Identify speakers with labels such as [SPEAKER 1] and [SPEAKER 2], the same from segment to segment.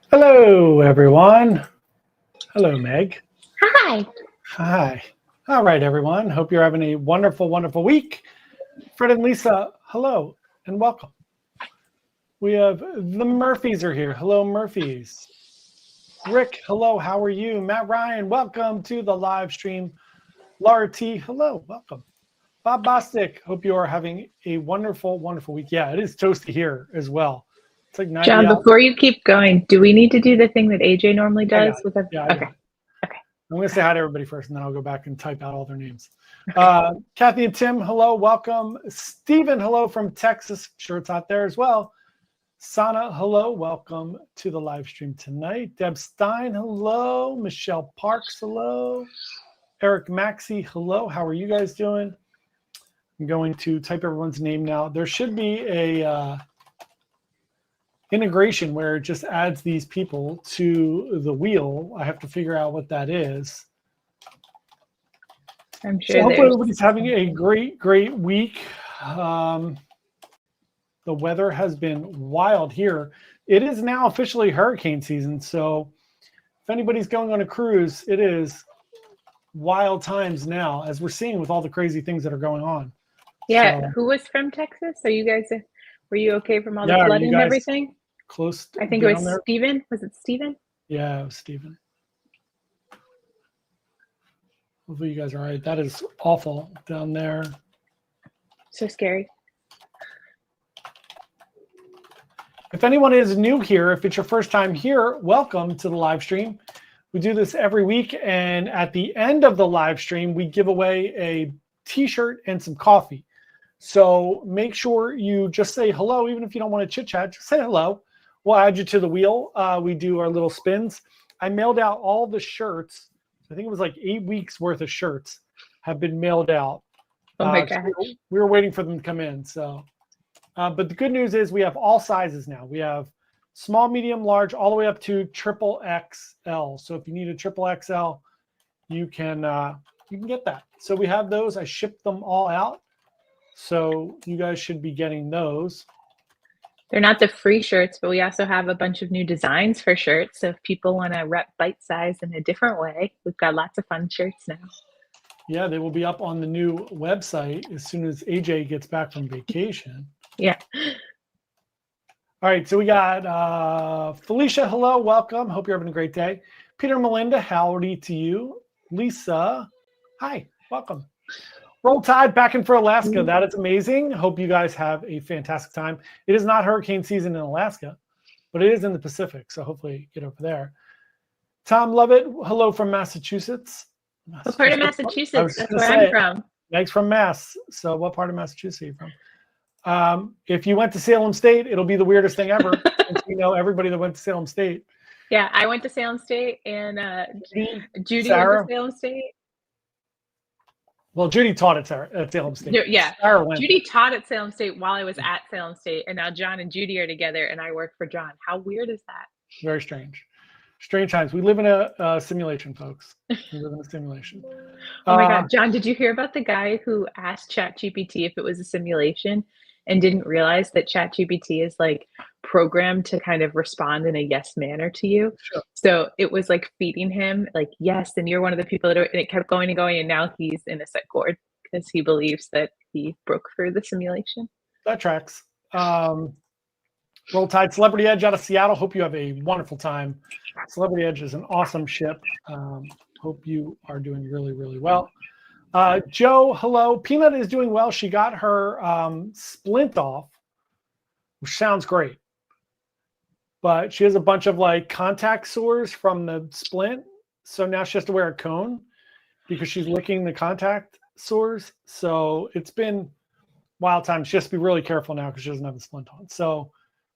[SPEAKER 1] Hello, everyone. Hello, Meg.
[SPEAKER 2] Hi.
[SPEAKER 1] Hi. All right, everyone. Hope you're having a wonderful, wonderful week. Fred and Lisa, hello and welcome. We have the Murphys are here. Hello, Murphys. Rick, hello. How are you? Matt Ryan, welcome to the live stream. Laura T, hello. Welcome. Bob Bostic, hope you are having a wonderful, wonderful week. Yeah, it is toasty here as well. It's like 90
[SPEAKER 2] John,
[SPEAKER 1] out.
[SPEAKER 2] before you keep going, do we need to do the thing that AJ normally
[SPEAKER 1] I got
[SPEAKER 2] does
[SPEAKER 1] it.
[SPEAKER 2] with a
[SPEAKER 1] Yeah, I got
[SPEAKER 2] okay.
[SPEAKER 1] it.
[SPEAKER 2] Okay.
[SPEAKER 1] I'm going to say hi to everybody first, and then I'll go back and type out all their names. Kathy and Tim, hello, welcome. Stephen, hello from Texas. Sure, it's out there as well. Sana, hello, welcome to the live stream tonight. Deb Stein, hello. Michelle Parks, hello. Eric Maxey, hello. How are you guys doing? I'm going to type everyone's name now. There should be a integration where it just adds these people to the wheel. I have to figure out what that is.
[SPEAKER 2] I'm
[SPEAKER 1] So
[SPEAKER 2] sure
[SPEAKER 1] hopefully
[SPEAKER 2] there's
[SPEAKER 1] everybody's having a great, great week. The weather has been wild here. It is now officially hurricane season. So if anybody's going on a cruise, it is wild times now, as we're seeing with all the crazy things that are going on.
[SPEAKER 2] Yeah,
[SPEAKER 1] So,
[SPEAKER 2] who was from Texas? So you guys were you okay from all the
[SPEAKER 1] yeah, are you
[SPEAKER 2] flooding and
[SPEAKER 1] guys
[SPEAKER 2] everything?
[SPEAKER 1] close
[SPEAKER 2] I think it
[SPEAKER 1] down
[SPEAKER 2] was
[SPEAKER 1] there?
[SPEAKER 2] Steven. Was it Steven?
[SPEAKER 1] Yeah, it was Stephen. Hopefully you guys are all right. That is awful down there.
[SPEAKER 2] So scary.
[SPEAKER 1] If anyone is new here, if it's your first time here, welcome to the live stream. We do this every week, and at the end of the live stream, we give away a t-shirt and some coffee. So make sure you just say hello, even if you don't want to chit chat, just say hello. We'll add you to the wheel. We do our little spins. I mailed out all the shirts. I think it was like 8 weeks worth of shirts have been mailed out.
[SPEAKER 2] Oh my
[SPEAKER 1] So
[SPEAKER 2] gosh.
[SPEAKER 1] we were waiting for them to come in. So, but the good news is we have all sizes now. We have small, medium, large, all the way up to triple XL. So if you need a triple XL, you can get that. So we have those. I shipped them all out. So you guys should be getting those.
[SPEAKER 2] They're not the free shirts, but we also have a bunch of new designs for shirts. So if people want to rep bite size in a different way, we've got lots of fun shirts now.
[SPEAKER 1] Yeah, they will be up on the new website as soon as AJ gets back from vacation.
[SPEAKER 2] Yeah.
[SPEAKER 1] All right, so we got Felicia, hello, welcome. Hope you're having a great day. Peter, Melinda, howdy to you. Lisa, hi, welcome. Roll Tide back in for Alaska. That is amazing. Hope you guys have a fantastic time. It is not hurricane season in Alaska, but it is in the Pacific, so hopefully get over there. Tom Lovett, hello from Massachusetts.
[SPEAKER 2] What part of
[SPEAKER 1] I
[SPEAKER 2] Massachusetts?
[SPEAKER 1] was
[SPEAKER 2] That's
[SPEAKER 1] going to
[SPEAKER 2] where
[SPEAKER 1] say
[SPEAKER 2] I'm
[SPEAKER 1] it.
[SPEAKER 2] from.
[SPEAKER 1] Meg's from Mass. So what part of Massachusetts are you from? If you went to Salem State, it'll be the weirdest thing ever. Since we know everybody that went to Salem State.
[SPEAKER 2] Yeah, I went to Salem State, and Judy went to
[SPEAKER 1] Sarah.
[SPEAKER 2] Salem State.
[SPEAKER 1] Well, Judy taught at Salem State.
[SPEAKER 2] Yeah,
[SPEAKER 1] Sarah went
[SPEAKER 2] Judy
[SPEAKER 1] there.
[SPEAKER 2] taught at Salem State while I was at Salem State, and now John and Judy are together, and I work for John. How weird is that?
[SPEAKER 1] Very strange. Strange times. We live in a simulation, folks. We live in a simulation.
[SPEAKER 2] Oh my God, John, did you hear about the guy who asked ChatGPT if it was a simulation and didn't realize that ChatGPT is like programmed to kind of respond in a yes manner to you?
[SPEAKER 1] Sure.
[SPEAKER 2] So it was like feeding him like, yes, and you're one of the people that are, and it kept going and going, and now he's in a set chord because he believes that he broke through the simulation.
[SPEAKER 1] That tracks. Roll Tide Celebrity Edge out of Seattle. Hope you have a wonderful time. Celebrity Edge is an awesome ship. Hope you are doing really, really well. Joe, hello. Peanut is doing well. She got her splint off, which sounds great. But she has a bunch of like contact sores from the splint. So now she has to wear a cone because she's licking the contact sores. So it's been wild time. She has to be really careful now because she doesn't have the splint on. So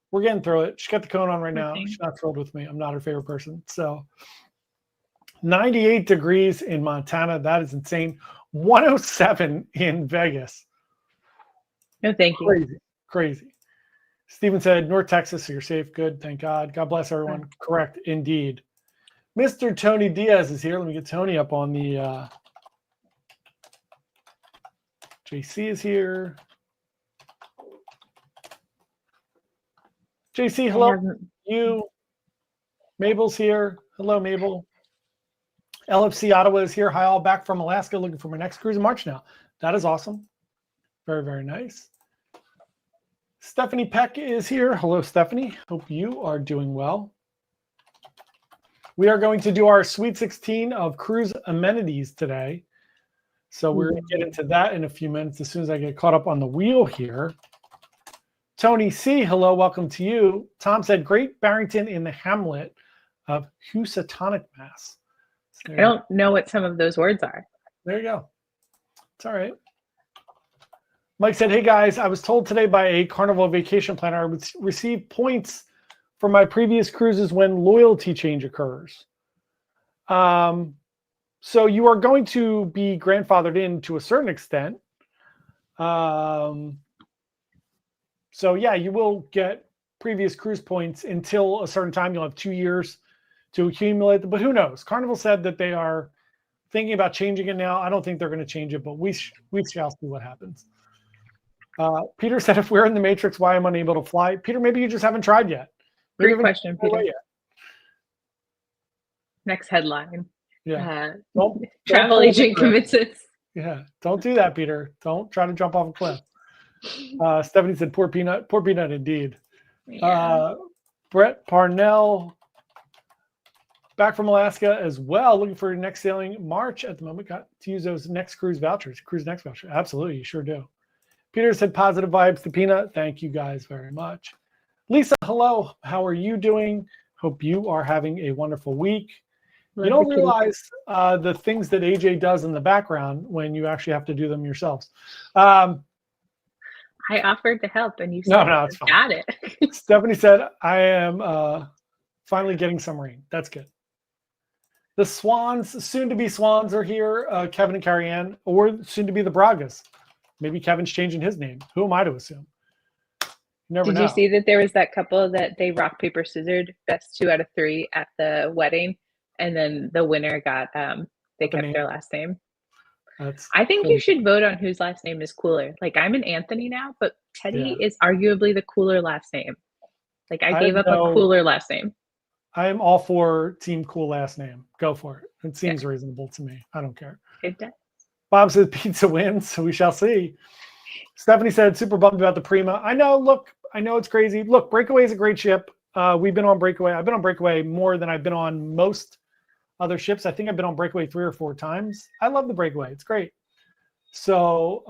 [SPEAKER 1] we're getting through it. She's got the cone on right now. She's not thrilled with me. I'm not her favorite person. So 98 degrees in Montana. That is insane. 107 in Vegas.
[SPEAKER 2] No, thank you.
[SPEAKER 1] Crazy. Crazy. Stephen said, North Texas, so you're safe. Good. Thank God. God bless everyone. Correct. Indeed. Mr. Tony Diaz is here. Let me get Tony up on the JC is here. JC, hello. You. Mabel's here. Hello, Mabel. LFC Ottawa is here. Hi, all, back from Alaska, looking for my next cruise in March now. That is awesome. Very, very nice. Stephanie Peck is here. Hello, Stephanie. Hope you are doing well. We are going to do our Sweet 16 of cruise amenities today. So we're going to get into that in a few minutes as soon as I get caught up on the wheel here. Tony C., hello, welcome to you. Tom said, Great Barrington in the hamlet of Housatonic, Mass. So
[SPEAKER 2] I don't know what some of those words are.
[SPEAKER 1] there you go. It's all right. Mike said, hey guys, I was told today by a Carnival vacation planner I would receive points for my previous cruises when loyalty change occurs. So you are going to be grandfathered in to a certain extent. So yeah, you will get previous cruise points until a certain time. You'll have 2 years to accumulate them, but who knows? Carnival said that they are thinking about changing it now. I don't think they're going to change it, but we shall see what happens. Peter said, if we're in the Matrix, why am I unable to fly? Peter, maybe you just haven't tried yet.
[SPEAKER 2] Great question, Peter. Next headline.
[SPEAKER 1] Yeah.
[SPEAKER 2] Travel agent convinces.
[SPEAKER 1] Yeah. Don't do that, Peter. Don't try to jump off a cliff. Stephanie said, poor peanut. Poor peanut indeed.
[SPEAKER 2] Yeah.
[SPEAKER 1] Brett Parnell, back from Alaska as well, looking for your next sailing March at the moment. Got to use those next cruise vouchers. Cruise next voucher. Absolutely. You sure do. Peter said positive vibes to Peanut. Thank you guys very much. Lisa, hello. How are you doing? Hope you are having a wonderful week. You don't realize the things that AJ does in the background when you actually have to do them yourselves.
[SPEAKER 2] I offered to help, and you said,
[SPEAKER 1] no, it's fine.
[SPEAKER 2] Got it.
[SPEAKER 1] Stephanie said, I am finally getting some rain. That's good. The Swans, soon-to-be Swans are here, Kevin and Carrie Ann, or soon-to-be the Bragas. Maybe Kevin's changing his name. Who am I to assume? Did
[SPEAKER 2] you see that there was that couple that they rock, paper, scissored, best 2 out of 3 at the wedding, and then the winner got, they kept their last name. I think you should vote on whose last name is cooler. Like, I'm an Anthony now, but Teddy is arguably the cooler last name. Like, I gave up a cooler last name.
[SPEAKER 1] I am all for team cool last name. Go for it. It seems reasonable to me. I don't care.
[SPEAKER 2] It does.
[SPEAKER 1] Bob says pizza wins, so we shall see. Stephanie said, super bummed about the Prima. I know, look, I know it's crazy. Look, Breakaway is a great ship. We've been on Breakaway. I've been on Breakaway more than I've been on most other ships. I think I've been on Breakaway 3 or 4 times. I love the Breakaway. It's great. So,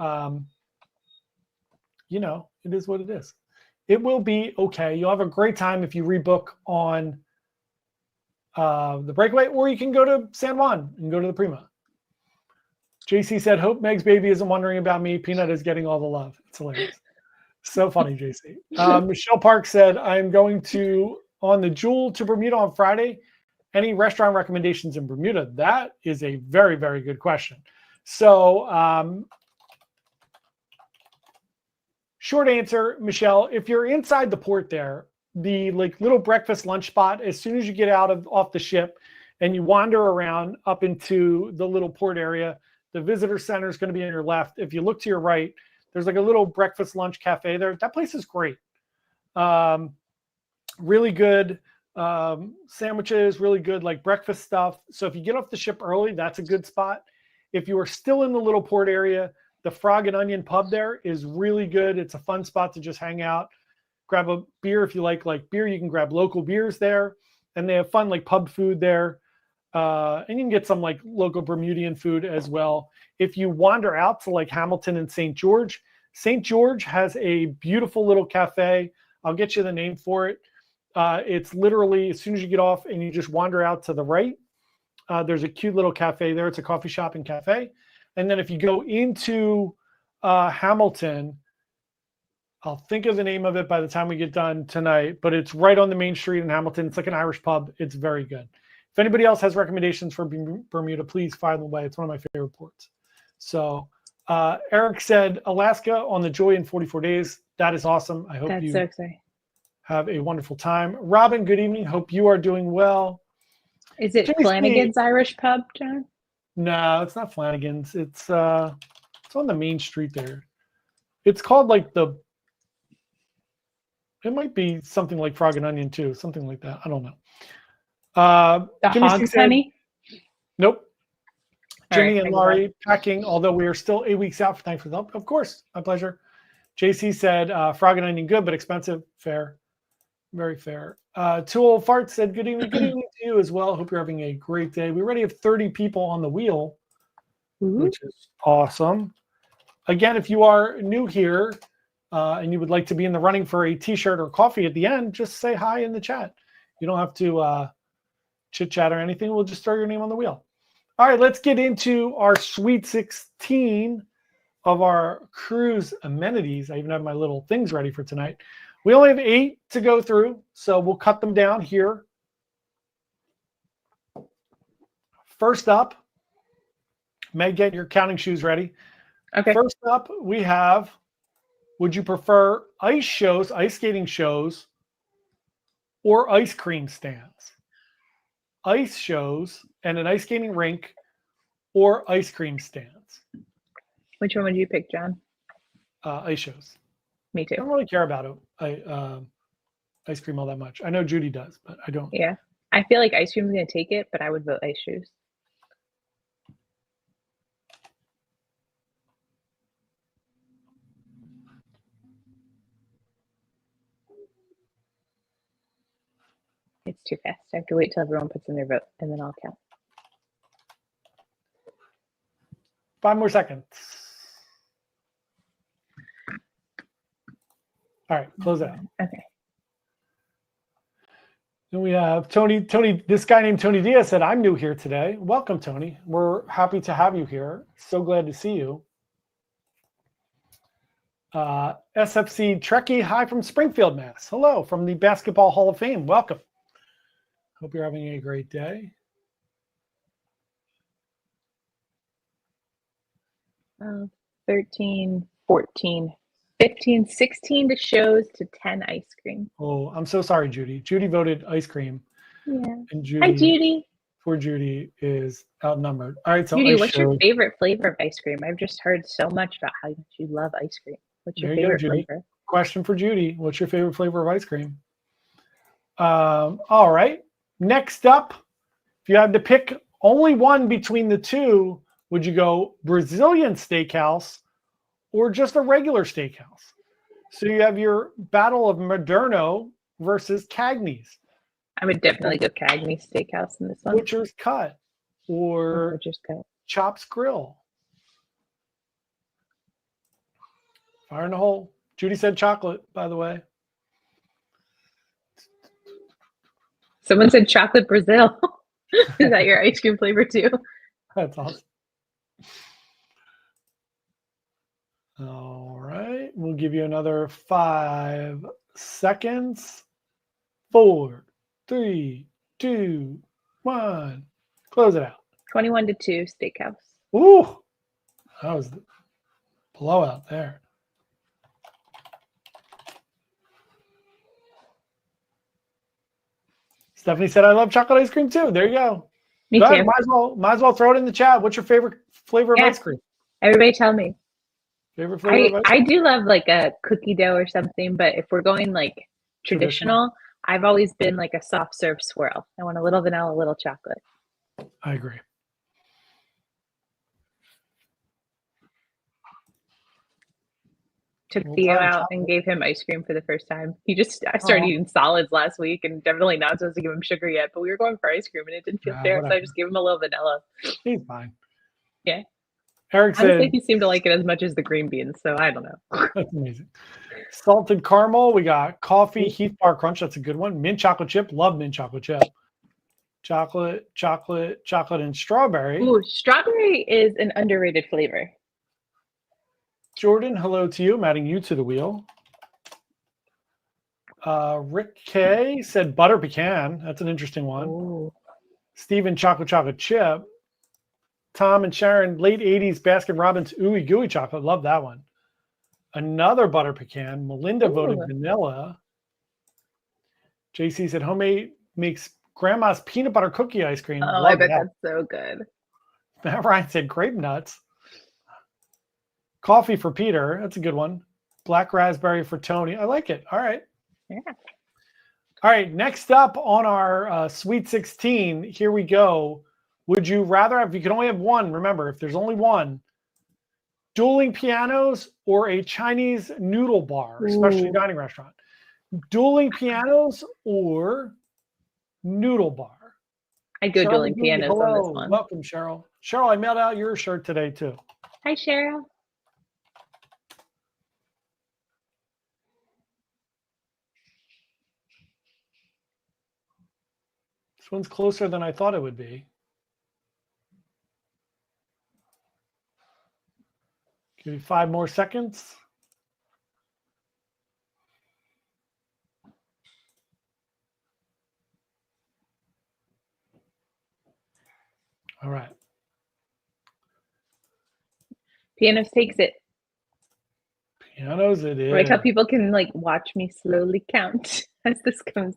[SPEAKER 1] it is what it is. It will be okay. You'll have a great time if you rebook on the Breakaway, or you can go to San Juan and go to the Prima. JC said, hope Meg's baby isn't wondering about me. Peanut is getting all the love. It's hilarious. So funny, JC. Michelle Park said, I'm going on the Jewel to Bermuda on Friday. Any restaurant recommendations in Bermuda? That is a very, very good question. So short answer, Michelle, if you're inside the port there, the little breakfast lunch spot, as soon as you get off the ship and you wander around up into the little port area, the visitor center is going to be on your left. If you look to your right, there's a little breakfast lunch cafe there. That place is great. Really good sandwiches, really good breakfast stuff. So if you get off the ship early, that's a good spot. If you are still in the little port area, the Frog and Onion pub there is really good. It's a fun spot to just hang out. Grab a beer if you like beer. You can grab local beers there, and they have fun pub food there. And you can get some local Bermudian food as well. If you wander out to Hamilton and St. George has a beautiful little cafe. I'll get you the name for it. It's literally as soon as you get off and you just wander out to the right, there's a cute little cafe there. It's a coffee shop and cafe. And then if you go into Hamilton, I'll think of the name of it by the time we get done tonight, but it's right on the main street in Hamilton. It's like an Irish pub. It's very good. If anybody else has recommendations for Bermuda, please fire them away. It's one of my favorite ports. So Eric said, Alaska on the Joy in 44 days. That is awesome. I hope you have a wonderful time. Robin, good evening. Hope you are doing well.
[SPEAKER 2] Is it Flanagan's Irish Pub, John?
[SPEAKER 1] No, it's not Flanagan's. It's on the main street there. It's called it might be something like Frog and Onion too, something like that. I don't know.
[SPEAKER 2] The Hogs honey?
[SPEAKER 1] Nope. Jimmy
[SPEAKER 2] Right,
[SPEAKER 1] and Laurie packing, although we are still 8 weeks out. Thanks for the help. Of course, my pleasure. JC said, frog and onion good, but expensive. Fair. Very fair. Two Old Farts said, good evening to you as well. Hope you're having a great day. We already have 30 people on the wheel, which is awesome. Again, if you are new here and you would like to be in the running for a t-shirt or coffee at the end, just say hi in the chat. You don't have to chit-chat or anything. We'll just throw your name on the wheel. All right, let's get into our Sweet 16 of our cruise amenities. I even have my little things ready for tonight. We only have 8 to go through, so we'll cut them down here. First up, Meg, get your counting shoes ready.
[SPEAKER 2] Okay.
[SPEAKER 1] First up, we have, would you prefer ice shows, ice skating shows, or ice cream stands? Ice shows and an ice skating rink, or ice cream stands?
[SPEAKER 2] Which one would you pick, John?
[SPEAKER 1] Ice shows.
[SPEAKER 2] Me too.
[SPEAKER 1] I don't really care about ice cream all that much. I know Judy does, but I don't.
[SPEAKER 2] Yeah. I feel like ice cream is going to take it, but I would vote ice shoes. It's too fast. I have to wait till everyone puts in their vote, and then I'll count.
[SPEAKER 1] 5 more seconds. All right, close it out.
[SPEAKER 2] Okay.
[SPEAKER 1] Then we have Tony, this guy named Tony Diaz said, I'm new here today. Welcome, Tony. We're happy to have you here. So glad to see you. SFC Trekkie, hi from Springfield, Mass. Hello, from the Basketball Hall of Fame. Welcome. Hope you're having a great day.
[SPEAKER 2] 13, 14, 15, 16 to shows to 10 ice cream.
[SPEAKER 1] Oh, I'm so sorry, Judy. Judy voted ice cream.
[SPEAKER 2] Yeah.
[SPEAKER 1] And Judy,
[SPEAKER 2] hi, Judy.
[SPEAKER 1] Poor Judy is outnumbered. All right, so
[SPEAKER 2] Judy, what's your favorite flavor of ice cream? I've just heard so much about how much you love ice cream. What's your favorite flavor?
[SPEAKER 1] Question for Judy. What's your favorite flavor of ice cream? All right. Next up, if you had to pick only one between the two, would you go Brazilian steakhouse or just a regular steakhouse? So you have your battle of Moderno versus Cagney's.
[SPEAKER 2] I would definitely go Cagney's Steakhouse in this one.
[SPEAKER 1] Butcher's Cut or
[SPEAKER 2] Butcher's Cut.
[SPEAKER 1] Chops Grill. Fire in the hole. Judy said chocolate, by the way.
[SPEAKER 2] Someone said chocolate Brazil. Is that your ice cream flavor too?
[SPEAKER 1] That's awesome. All right. We'll give you another 5 seconds. 4, 3, 2, 1. Close it out.
[SPEAKER 2] 21 to 2 Steakhouse.
[SPEAKER 1] Ooh. That was the blowout there. Stephanie said, I love chocolate ice cream too. There you go.
[SPEAKER 2] Me too.
[SPEAKER 1] Ahead, might as well throw it in the chat. What's your favorite flavor of ice cream?
[SPEAKER 2] Everybody tell me.
[SPEAKER 1] Favorite flavor of ice cream?
[SPEAKER 2] I do love like a cookie dough or something, but if we're going like traditional, I've always been like a soft serve swirl. I want a little vanilla, a little chocolate.
[SPEAKER 1] I agree.
[SPEAKER 2] Took Theo out and gave him ice cream for the first time. I started eating solids last week and definitely not supposed to give him sugar yet, but we were going for ice cream and it didn't feel fair, so I just gave him a little vanilla.
[SPEAKER 1] He's fine.
[SPEAKER 2] Yeah.
[SPEAKER 1] Eric said,
[SPEAKER 2] I don't think he seemed to like it as much as the green beans, so I don't know.
[SPEAKER 1] That's amazing. Salted caramel. We got coffee, Heath Bar Crunch. That's a good one. Mint chocolate chip. Love mint chocolate chip. Chocolate, and strawberry.
[SPEAKER 2] Ooh, strawberry is an underrated flavor.
[SPEAKER 1] Jordan, hello to you. I'm adding you to the wheel. Rick K said butter pecan. That's an interesting one.
[SPEAKER 2] Ooh.
[SPEAKER 1] Steven, chocolate chip. Tom and Sharon, late 80s Baskin Robbins ooey gooey chocolate. Love that one. Another butter pecan. Melinda voted vanilla. JC said homemade makes grandma's peanut butter cookie ice cream.
[SPEAKER 2] Oh, I bet that's so good.
[SPEAKER 1] Matt Ryan said grape nuts. Coffee for Peter. That's a good one. Black raspberry for Tony. I like it. All right.
[SPEAKER 2] Yeah.
[SPEAKER 1] All right, next up on our Sweet 16, here we go. Would you rather have, you can only have one, remember, if there's only one, dueling pianos or a Chinese noodle bar, especially dining restaurant? Dueling pianos or noodle bar?
[SPEAKER 2] I'd go dueling pianos on this one.
[SPEAKER 1] Welcome, Cheryl. Cheryl, I mailed out your shirt today, too.
[SPEAKER 2] Hi, Cheryl.
[SPEAKER 1] This one's closer than I thought it would be. Give you 5 more seconds. All right.
[SPEAKER 2] Pianos takes it.
[SPEAKER 1] Pianos it is.
[SPEAKER 2] I like how people can like watch me slowly count as this comes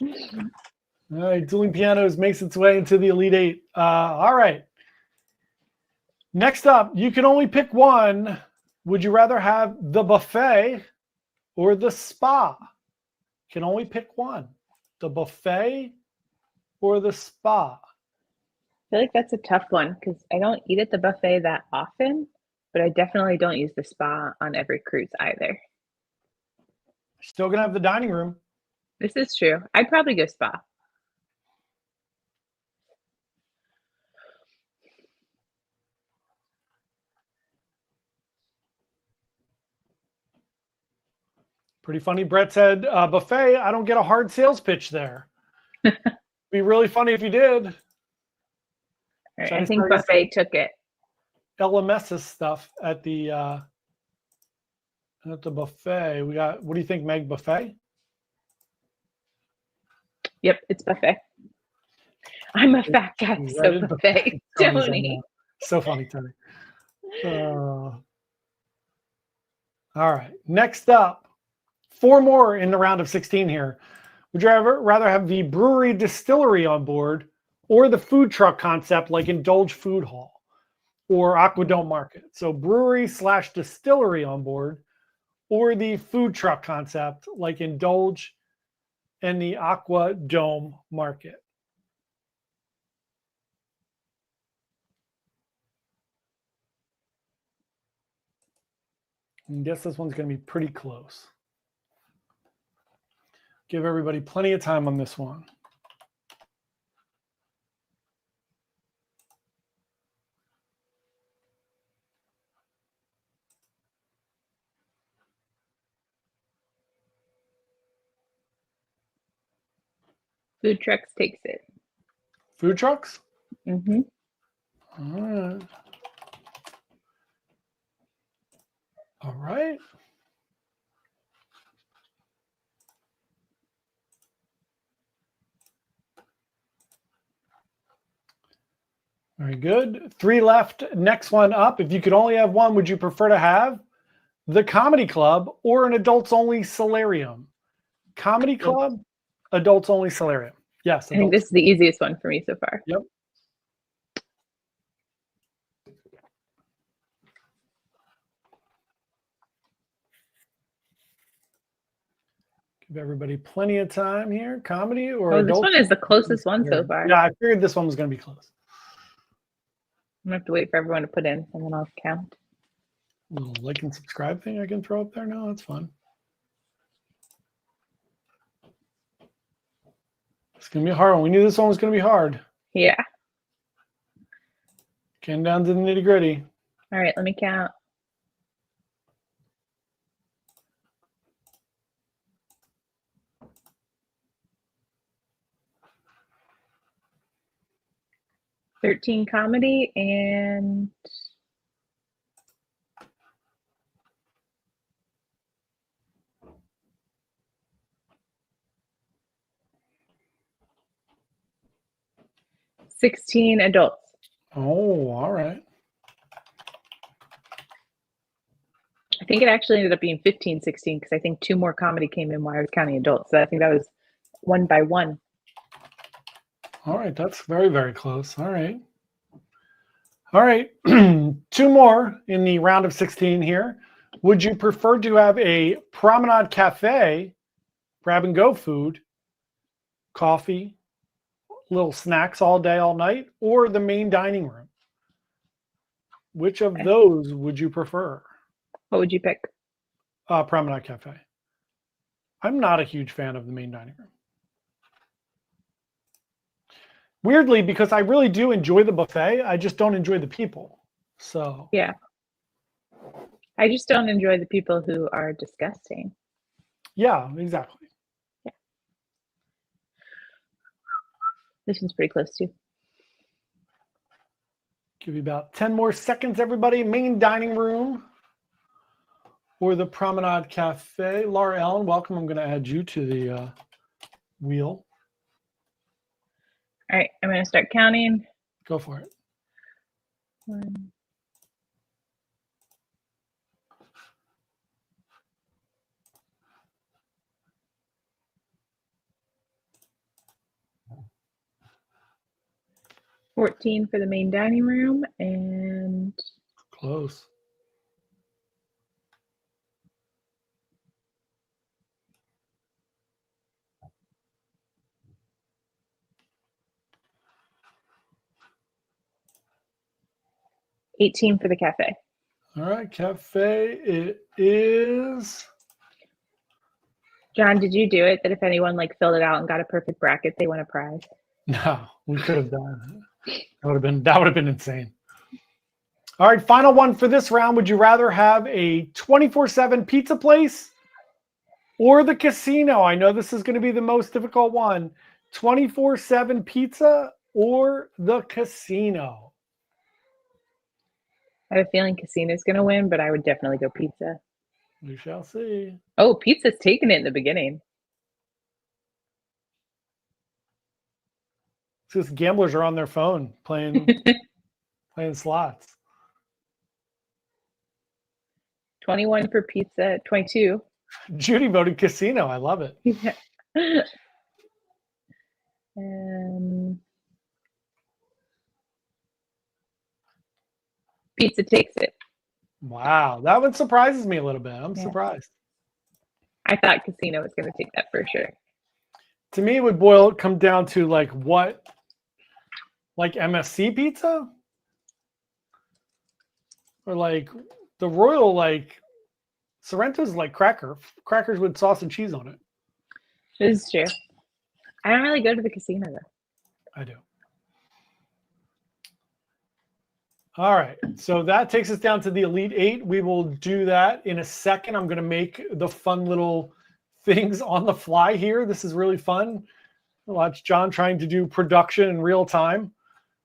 [SPEAKER 2] in.
[SPEAKER 1] All right, dueling pianos makes its way into the Elite Eight. All right. Next up, you can only pick one. Would you rather have the buffet or the spa? You can only pick one. The buffet or the spa?
[SPEAKER 2] I feel like that's a tough one because I don't eat at the buffet that often, but I definitely don't use the spa on every cruise either.
[SPEAKER 1] Still going to have the dining room.
[SPEAKER 2] This is true. I'd probably go spa.
[SPEAKER 1] Pretty funny. Brett said, buffet, I don't get a hard sales pitch there. Be really funny if you did.
[SPEAKER 2] Right, I think buffet took it.
[SPEAKER 1] LMS's stuff at the buffet. We got, what do you think, Meg? Buffet?
[SPEAKER 2] Yep, it's buffet. I'm a fat guy, so buffet. Tony.
[SPEAKER 1] So funny, Tony. All right. Next up, 4 more in the round of 16 here. Would you rather have the brewery distillery on board or the food truck concept like Indulge Food Hall or Aquadome Market? So brewery / distillery on board or the food truck concept like Indulge and the Aquadome Market. I guess this one's going to be pretty close. Give everybody plenty of time on this one.
[SPEAKER 2] Food trucks takes it.
[SPEAKER 1] Food trucks?
[SPEAKER 2] Mm-hmm.
[SPEAKER 1] All right. All right. Very good. 3 left. Next one up. If you could only have one, would you prefer to have the Comedy Club or an adults-only solarium? Comedy Club, adults-only solarium. Yes.
[SPEAKER 2] I think this is the easiest one for me so far.
[SPEAKER 1] Yep. Give everybody plenty of time here. Comedy or
[SPEAKER 2] this one is the closest one so far.
[SPEAKER 1] Yeah, I figured this one was going to be close.
[SPEAKER 2] I'm going to have to wait for everyone to put in, and then I'll count.
[SPEAKER 1] A little like and subscribe thing I can throw up there now. That's fun. It's going to be a hard one. We knew this one was going to be hard.
[SPEAKER 2] Yeah.
[SPEAKER 1] Getting down to the nitty gritty.
[SPEAKER 2] All right, let me count. $13 comedy and $16 adults.
[SPEAKER 1] Oh, all right.
[SPEAKER 2] I think it actually ended up being 15, 16 because I think 2 more comedy came in while I was counting adults. So I think that was 1 by 1.
[SPEAKER 1] All right, that's very, very close. All right. All right, 2 more in the round of 16 here. Would you prefer to have a Promenade Cafe grab-and-go food, coffee, little snacks all day, all night, or the main dining room? Which of those would you prefer?
[SPEAKER 2] What would you pick?
[SPEAKER 1] Promenade Cafe. I'm not a huge fan of the main dining room. Weirdly, because I really do enjoy the buffet, I just don't enjoy the people. So
[SPEAKER 2] yeah, I just don't enjoy the people who are disgusting.
[SPEAKER 1] Yeah, exactly.
[SPEAKER 2] Yeah. This one's pretty close too.
[SPEAKER 1] Give you about 10 more seconds, everybody. Main dining room or the Promenade Cafe. Laura Ellen, welcome. I'm going to add you to the wheel.
[SPEAKER 2] All right, I'm going to start counting.
[SPEAKER 1] Go for it.
[SPEAKER 2] 1, 14 for the main dining room and
[SPEAKER 1] close.
[SPEAKER 2] $18 for the cafe.
[SPEAKER 1] All right, cafe, it is.
[SPEAKER 2] John, did you do it that if anyone like filled it out and got a perfect bracket, they won a prize?
[SPEAKER 1] No, we could have done it. That would have been insane. All right, final one for this round. Would you rather have a 24/7 pizza place or the casino? I know this is going to be the most difficult one. 24/7 pizza or the casino?
[SPEAKER 2] I have a feeling casino's going to win, but I would definitely go pizza.
[SPEAKER 1] We shall see.
[SPEAKER 2] Oh, pizza's taking it in the beginning.
[SPEAKER 1] Because gamblers are on their phone playing slots.
[SPEAKER 2] 21 for pizza, 22.
[SPEAKER 1] Judy voted casino. I love it.
[SPEAKER 2] Yeah. Pizza takes it.
[SPEAKER 1] Wow, that one surprises me a little bit. I'm surprised.
[SPEAKER 2] I thought casino was going to take that for sure.
[SPEAKER 1] To me, it would come down to like what, like MSC pizza, or like the Royal, like Sorrento's, like crackers with sauce and cheese on it.
[SPEAKER 2] This is true. I don't really go to the casino though.
[SPEAKER 1] I do. All right, so that takes us down to the Elite 8. We will do that in a second. I'm going to make the fun little things on the fly here. This is really fun. Watch John trying to do production in real time.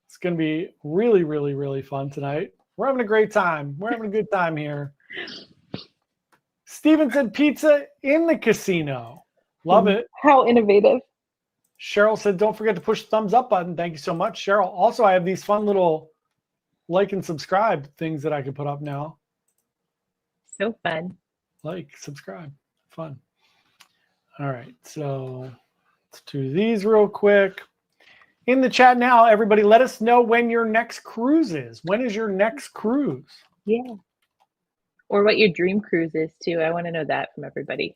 [SPEAKER 1] It's going to be really, really, really fun tonight. We're having a great time. We're having a good time here. Steven said pizza in the casino. Love it.
[SPEAKER 2] How innovative.
[SPEAKER 1] Cheryl said, don't forget to push the thumbs up button. Thank you so much, Cheryl. Also, I have these fun little like and subscribe things that I can put up now.
[SPEAKER 2] So fun.
[SPEAKER 1] Like, subscribe. Fun. All right, so let's do these real quick. In the chat now, everybody, let us know when your next cruise is. When is your next cruise?
[SPEAKER 2] Yeah. Or what your dream cruise is, too. I want to know that from everybody.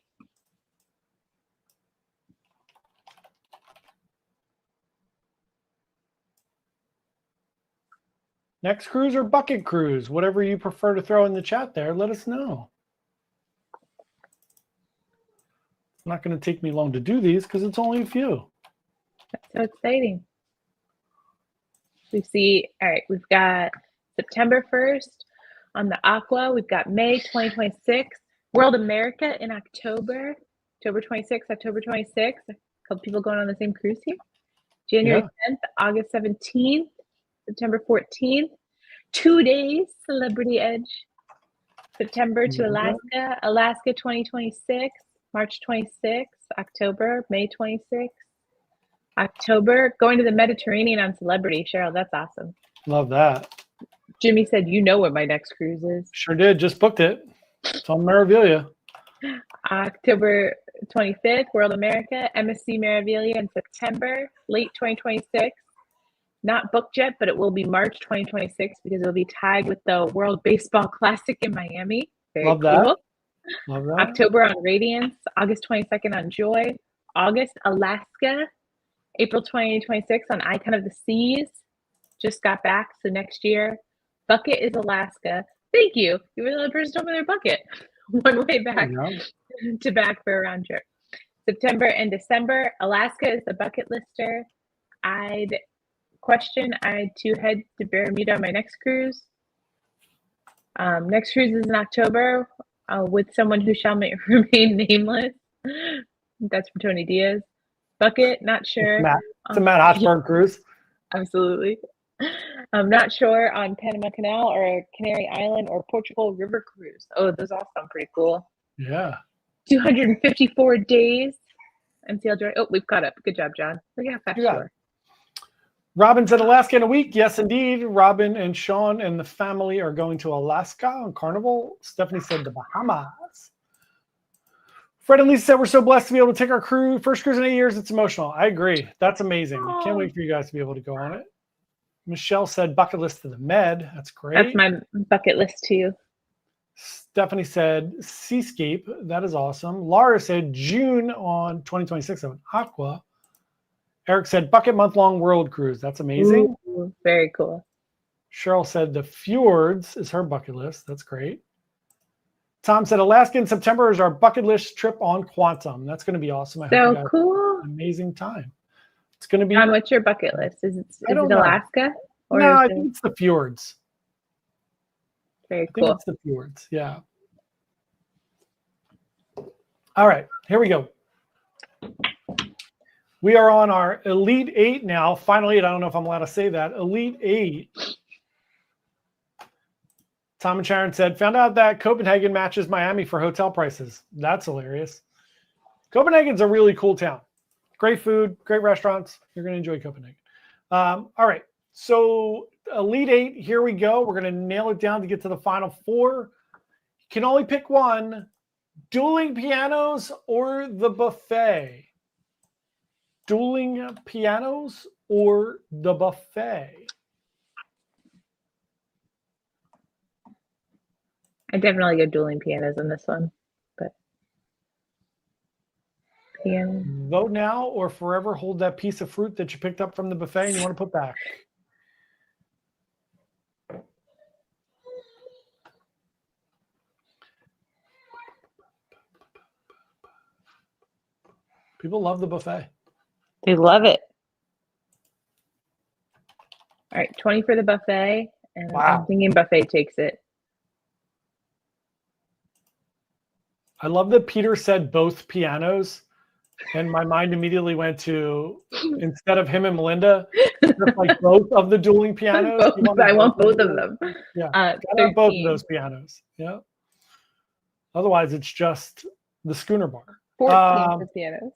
[SPEAKER 1] Next cruise or bucket cruise, whatever you prefer to throw in the chat there, let us know. It's not going to take me long to do these because it's only a few.
[SPEAKER 2] That's so exciting. We see, all right, we've got September 1st on the Aqua. We've got May 2026, World America in October, October 26th, October 26th. A couple people going on the same cruise here. January 10th, August 17th, September 14th. 2 days, Celebrity Edge. September to Alaska, Alaska 2026, March 26th, October, May 26th. October, going to the Mediterranean on Celebrity. Cheryl, that's awesome.
[SPEAKER 1] Love that.
[SPEAKER 2] Jimmy said, you know what my next cruise is.
[SPEAKER 1] Sure did. Just booked it. It's on Meraviglia.
[SPEAKER 2] October 25th, World America, MSC Meraviglia in September, late 2026. Not booked yet, but it will be March 2026 because it will be tied with the World Baseball Classic in Miami. Very
[SPEAKER 1] Love
[SPEAKER 2] cool.
[SPEAKER 1] Love that.
[SPEAKER 2] October on Radiance, August 22nd on Joy, August Alaska, April 2026 on Icon of the Seas. Just got back, so next year. Bucket is Alaska. Thank you. You were the only person to tell me their bucket. One way back to back for a round trip. September and December, Alaska is the bucket lister. I'd to head to Bermuda on my next cruise. Next cruise is in October with someone who shall remain nameless. That's from Tony Diaz. Bucket, not sure.
[SPEAKER 1] It's a Matt Hochberg cruise.
[SPEAKER 2] Absolutely. I'm not sure on Panama Canal or Canary Island or Portugal River cruise. Oh, those all sound pretty cool.
[SPEAKER 1] Yeah.
[SPEAKER 2] 254 days. MCL Joy. Oh, we've caught up. Good job, John. Look how fast you are.
[SPEAKER 1] Robin said Alaska in a week. Yes, indeed. Robin and Sean and the family are going to Alaska on Carnival. Stephanie said the Bahamas. Fred and Lisa said we're so blessed to be able to take our first cruise in 8 years. It's emotional. I agree. That's amazing.
[SPEAKER 2] Aww.
[SPEAKER 1] Can't wait for you guys to be able to go on it. Michelle said bucket list to the Med. That's great.
[SPEAKER 2] That's my bucket list too.
[SPEAKER 1] Stephanie said Seascape. That is awesome. Laura said June on 2026 on Aqua. Eric said bucket month-long world cruise. That's amazing.
[SPEAKER 2] Ooh, very cool.
[SPEAKER 1] Cheryl said the Fjords is her bucket list. That's great. Tom said Alaska in September is our bucket list trip on Quantum. That's going to be awesome. I hope you guys
[SPEAKER 2] cool.
[SPEAKER 1] have an amazing time. It's going to be.
[SPEAKER 2] John, what's your bucket list? Is it Alaska?
[SPEAKER 1] Or no, I think it's the Fjords.
[SPEAKER 2] Very cool.
[SPEAKER 1] I think it's the Fjords. Yeah. All right, here we go. We are on our Elite 8 now. Final 8. I don't know if I'm allowed to say that. Elite 8. Tom and Sharon said, found out that Copenhagen matches Miami for hotel prices. That's hilarious. Copenhagen's a really cool town. Great food, great restaurants. You're going to enjoy Copenhagen. All right. So Elite 8, here we go. We're going to nail it down to get to the final 4. You can only pick one. Dueling pianos or the buffet? Dueling pianos or the buffet?
[SPEAKER 2] I definitely go dueling pianos on this one, but piano.
[SPEAKER 1] Vote now or forever hold that piece of fruit that you picked up from the buffet and you want to put back. People love the buffet.
[SPEAKER 2] They love it. All right, 20 for the buffet, and wow. I'm thinking buffet takes it.
[SPEAKER 1] I love that Peter said both pianos, and my mind immediately went to, instead of him and Melinda, just like both of the dueling pianos.
[SPEAKER 2] I want both of them.
[SPEAKER 1] Yeah, both of those pianos. Yeah. Otherwise, it's just the Schooner Bar.
[SPEAKER 2] 14 for pianos.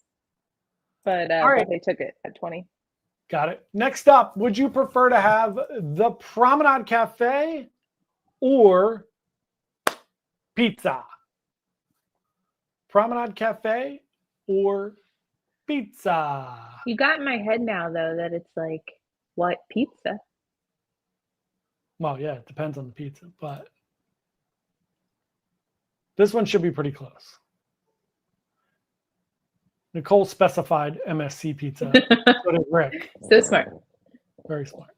[SPEAKER 2] But right. They took it at 20.
[SPEAKER 1] Got it. Next up, would you prefer to have the Promenade Cafe or pizza? Promenade Cafe or pizza?
[SPEAKER 2] You got in my head now, though, that it's like, what pizza?
[SPEAKER 1] Well, yeah, it depends on the pizza, but this one should be pretty close. Nicole specified MSC pizza. So did Rick.
[SPEAKER 2] So smart.
[SPEAKER 1] Very smart.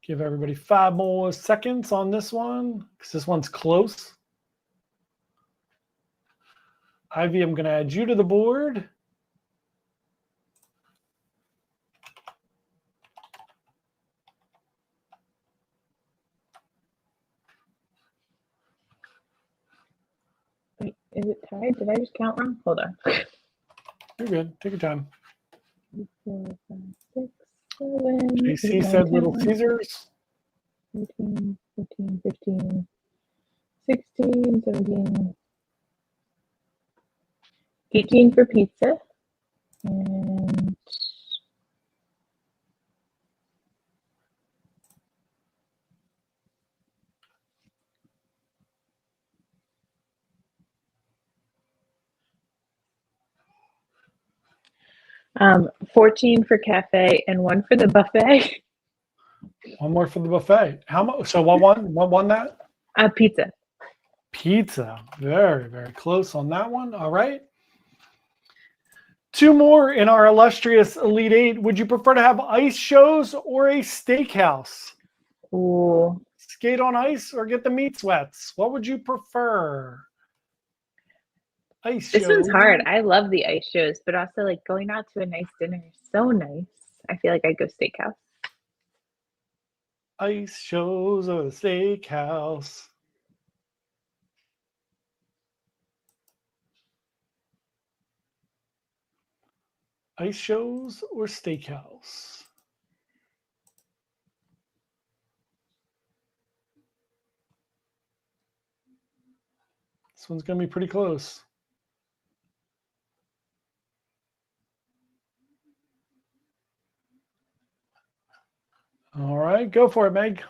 [SPEAKER 1] Give everybody 5 more seconds on this one because this one's close. Ivy, I'm going to add you to the board.
[SPEAKER 2] Is it tied? Did I just count wrong? Hold on.
[SPEAKER 1] You're good. Take your time.
[SPEAKER 2] 4, 5, 6, 7.
[SPEAKER 1] JC said Little Caesars.
[SPEAKER 2] 13, 14, 15, 16, 17, 18 for pizza. And 14 for cafe and 1 for the buffet.
[SPEAKER 1] One more for the buffet. How much? So what won? What won that?
[SPEAKER 2] Pizza.
[SPEAKER 1] Pizza. Very, very close on that one. All right. 2 more in our illustrious Elite 8. Would you prefer to have ice shows or a steakhouse?
[SPEAKER 2] Ooh.
[SPEAKER 1] Skate on ice or get the meat sweats? What would you prefer? Ice
[SPEAKER 2] This
[SPEAKER 1] shows.
[SPEAKER 2] one's hard. I love the ice shows, but also like going out to a nice dinner is so nice. I feel like I'd go steakhouse.
[SPEAKER 1] Ice shows or the steakhouse? Ice shows or steakhouse? This one's going to be pretty close. All right, go for it, Meg.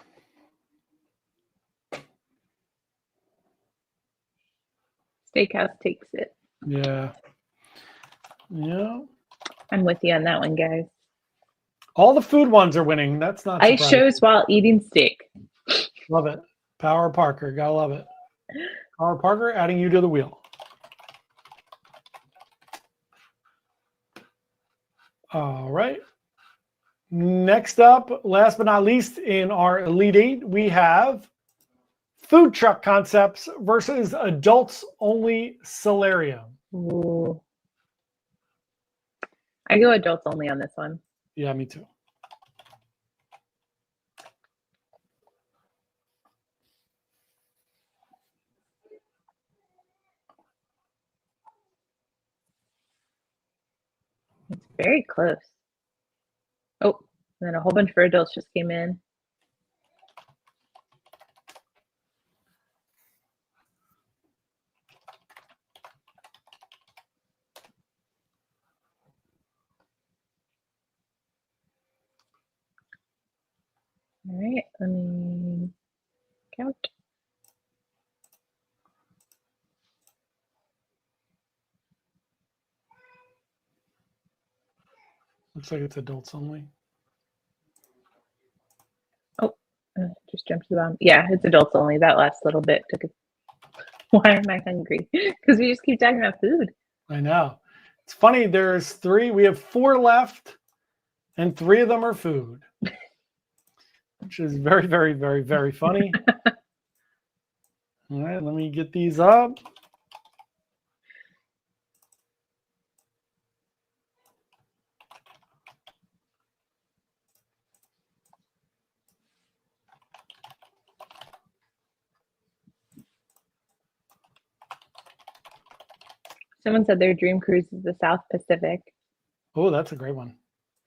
[SPEAKER 2] Steakhouse takes it.
[SPEAKER 1] Yeah. Yeah.
[SPEAKER 2] I'm with you on that one, guys.
[SPEAKER 1] All the food ones are winning. That's not
[SPEAKER 2] ice
[SPEAKER 1] surprising.
[SPEAKER 2] shows while eating steak.
[SPEAKER 1] Love it. Power Parker. Gotta love it. Power Parker adding you to the wheel. All right. Next up, last but not least, in our Elite 8, we have food truck concepts versus adults only solarium.
[SPEAKER 2] Ooh. I go adults only on this one.
[SPEAKER 1] Yeah, me too.
[SPEAKER 2] It's very close. Oh, and then a whole bunch for adults just came in. All right, let me count.
[SPEAKER 1] Looks like it's adults only.
[SPEAKER 2] Oh, just jumped to the bottom. Yeah, it's adults only. That last little bit took it. Why am I hungry? Because we just keep talking about food.
[SPEAKER 1] I know. It's funny. There's 3. We have 4 left, and 3 of them are food, which is very, very, very, very funny. All right, let me get these up.
[SPEAKER 2] Someone said their dream cruise is the South Pacific.
[SPEAKER 1] Oh, that's a great one.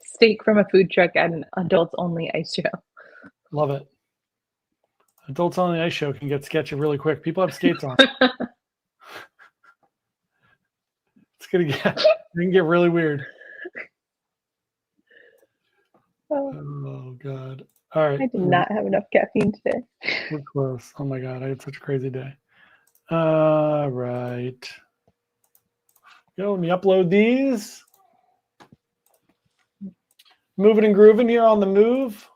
[SPEAKER 2] Steak from a food truck at an adults only ice show.
[SPEAKER 1] Love it. Adults on the ice show can get sketchy really quick. People have skates on. It's gonna get really weird. Oh God. All right.
[SPEAKER 2] I did not have enough caffeine today.
[SPEAKER 1] We're close. Oh my God. I had such a crazy day. All right. Go, let me upload these. Moving and grooving here on the move.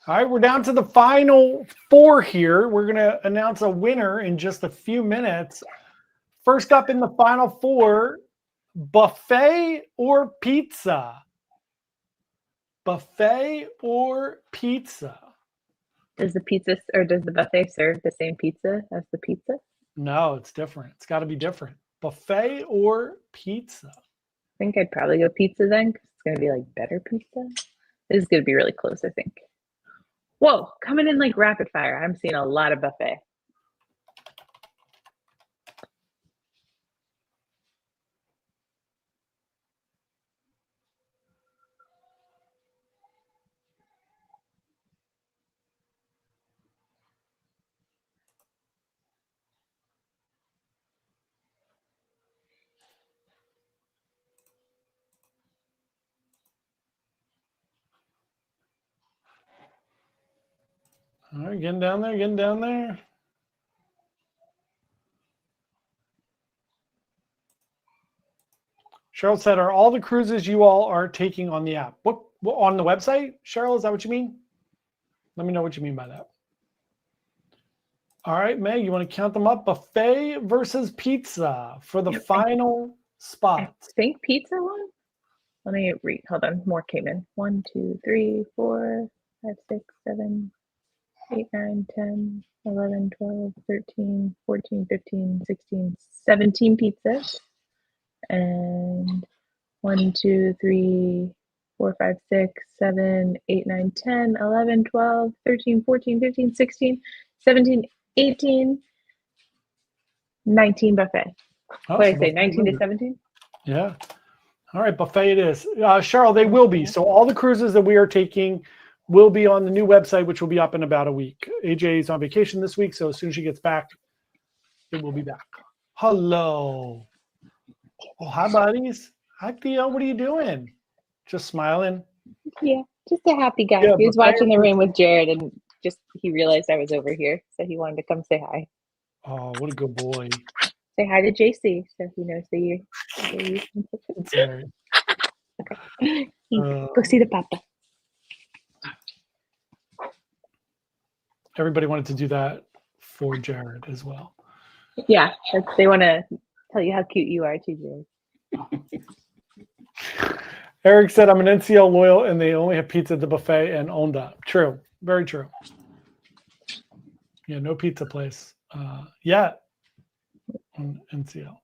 [SPEAKER 1] All right, we're down to the final 4 here. We're going to announce a winner in just a few minutes. First up in the final 4, buffet or pizza? Buffet or pizza?
[SPEAKER 2] Does the pizza or does the buffet serve the same pizza as the pizza?
[SPEAKER 1] No, it's different. It's got to be different. Buffet or pizza?
[SPEAKER 2] I think I'd probably go pizza then because it's going to be like better pizza. This is going to be really close, I think. Whoa, coming in like rapid fire. I'm seeing a lot of buffet.
[SPEAKER 1] All right, getting down there, getting down there. Cheryl said, are all the cruises you all are taking on the app? What on the website? Cheryl, is that what you mean? Let me know what you mean by that. All right, Meg, you want to count them up? Buffet versus pizza for the final spot.
[SPEAKER 2] I think pizza won. Let me read. Hold on. More came in. 1, 2, 3, 4, 5, 6, 7, 8, 9, 10, 11, 12, 13, 14, 15, 16, 17 pizzas. And 1, 2, 3, 4, 5, 6, 7, 8, 9, 10, 11, 12, 13, 14, 15, 16, 17, 18, 19 buffet.
[SPEAKER 1] Oh,
[SPEAKER 2] What did I say? 19 to 17?
[SPEAKER 1] Yeah. All right, buffet it is. Cheryl, they will be. So all the cruises that we are taking will be on the new website, which will be up in about a week. AJ is on vacation this week, so as soon as she gets back, it will be back. Hello. Oh, hi, buddies. Hi, Theo. What are you doing? Just smiling?
[SPEAKER 2] Yeah, just a happy guy.
[SPEAKER 1] Yeah,
[SPEAKER 2] he was watching the rain with Jared, and just he realized I was over here, so he wanted to come say hi.
[SPEAKER 1] Oh, what a good boy.
[SPEAKER 2] Say hi to JC, so he knows that you.
[SPEAKER 1] Sorry.
[SPEAKER 2] Okay. Go see the papa.
[SPEAKER 1] Everybody wanted to do that for Jared as well.
[SPEAKER 2] Yeah, they want to tell you how cute you are too, Jared.
[SPEAKER 1] Eric said, I'm an NCL loyal and they only have pizza at the buffet and Onda. True. Very true. Yeah, no pizza place yet on NCL.